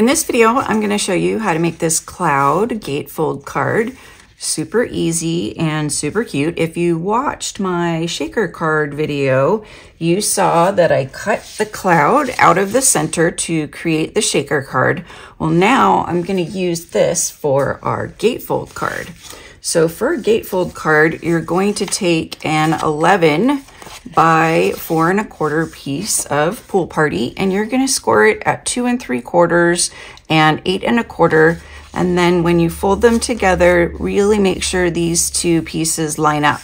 In this video, I'm going to show you how to make this cloud gatefold card. Super easy and super cute. If you watched my shaker card video, you saw that I cut the cloud out of the center to create the shaker card. Well, now I'm going to use this for our gatefold card. So for a gatefold card, you're going to take an 11 by 4 1/4 piece of Pool Party, and you're going to score it at 2 3/4 and 8 1/4. And then when you fold them together, really make sure these two pieces line up.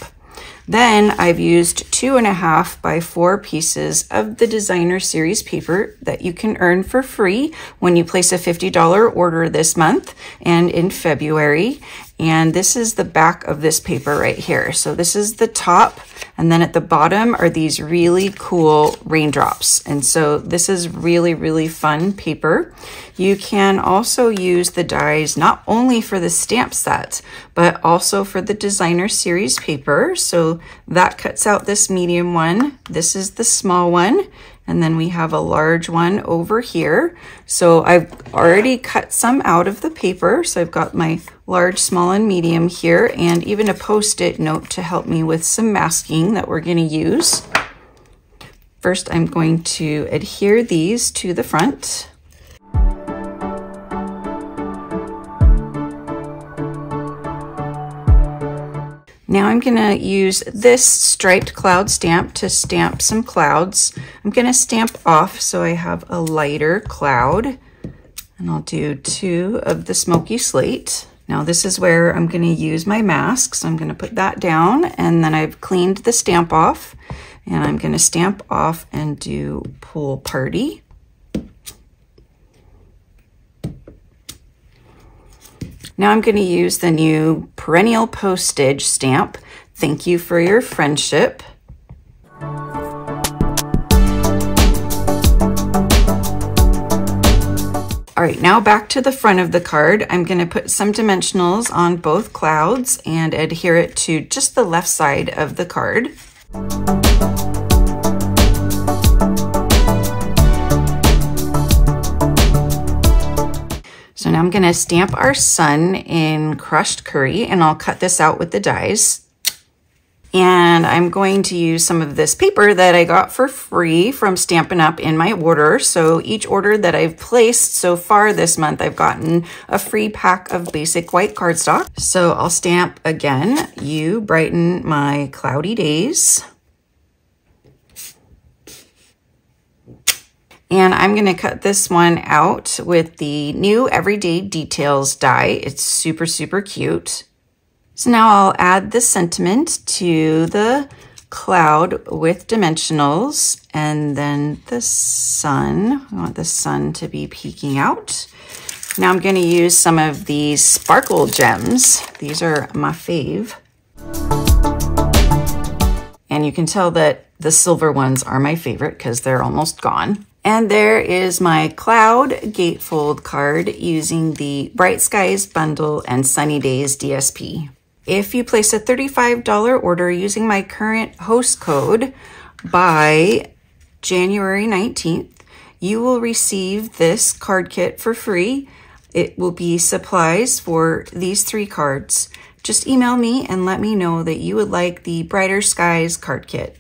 Then I've used 2 1/2 by 4 pieces of the designer series paper that you can earn for free when you place a $50 order this month and in February. And this is the back of this paper right here. So this is the top, and then at the bottom are these really cool raindrops. And so this is really, really fun paper. You can also use the dies not only for the stamp set, but also for the designer series paper. So that cuts out this medium one. This is the small one. And then we have a large one over here. So I've already cut some out of the paper. So I've got my large, small, and medium here, and even a Post-it note to help me with some masking that we're going to use. First, I'm going to adhere these to the front. Now I'm going to use this striped cloud stamp to stamp some clouds. I'm going to stamp off so I have a lighter cloud, and I'll do 2 of the smoky slate. Now this is where I'm going to use my mask, so I'm going to put that down, and then I've cleaned the stamp off, and I'm going to stamp off and do Pool Party. Now I'm going to use the new perennial postage stamp. Thank you for your friendship. All right, now back to the front of the card. I'm going to put some dimensionals on both clouds and adhere it to just the left side of the card. So now I'm going to stamp our sun in crushed curry, and I'll cut this out with the dies. And I'm going to use some of this paper that I got for free from Stampin' Up in my order. So each order that I've placed so far this month, I've gotten a free pack of basic white cardstock. So I'll stamp again, "You brighten my cloudy days." And I'm going to cut this one out with the new Everyday Details die. It's super, super cute. So now I'll add the sentiment to the cloud with dimensionals, and then the sun. I want the sun to be peeking out. Now I'm going to use some of these sparkle gems. These are my fave. And you can tell that the silver ones are my favorite because they're almost gone. And there is my cloud gatefold card using the Bright Skies Bundle and Sunny Days DSP. If you place a $35 order using my current host code by January 19th, you will receive this card kit for free. It will be supplies for these 3 cards. Just email me and let me know that you would like the Brighter Skies card kit.